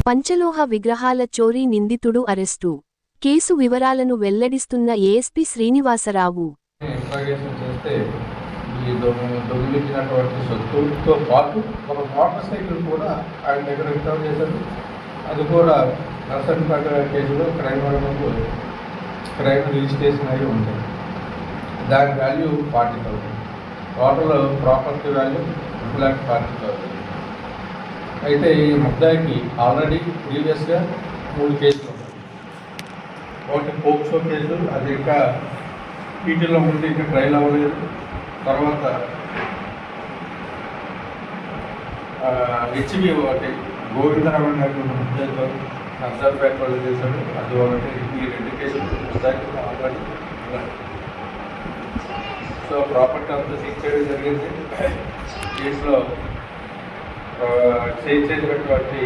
పంచలోహ విగ్రహాల చోరీ నిందితుడు అరెస్టు. కేసు వివరాలను వెల్లడిస్తున్న ఏఎస్పీ శ్రీనివాసరావు. ఇంట్రాగేషన్ చేస్తే ఈ దొంగిలించినటువంటి సొత్తుతో పాటు ఒక మోటార్ సైకిల్ కూడా ఆయన దగ్గర రికవర్ చేశారు. అది కూడా నర్సంపేట కేసులో క్రైమ్ రిజిస్ట్రేషన్ అయి ఉంటుంది. దాని వాల్యూ 40,000. Total property value 2,40,000. అయితే ఈ ముద్దాయికి ఆల్రెడీ ప్రీవియస్గా 3 కేసులు ఉన్నాయి. ఒకటి పోక్సో కేసు, అది ఇంకా వీటిల్లో ముందు ఇంకా ట్రైల్ అవ్వలేదు. తర్వాత హెచ్బి ఒకటి గోవిందరావు ముద్దాయితో నర్సంపేట వాళ్ళు చేశారు, అది ఒకటి. ఈ 2 కేసులు ముద్దాయికి ఆల్రెడీ ఉన్నాయి. సో ప్రాపర్టీ అంతా సీజ్ చేయడం జరిగింది. కేసులో చేసినటువంటి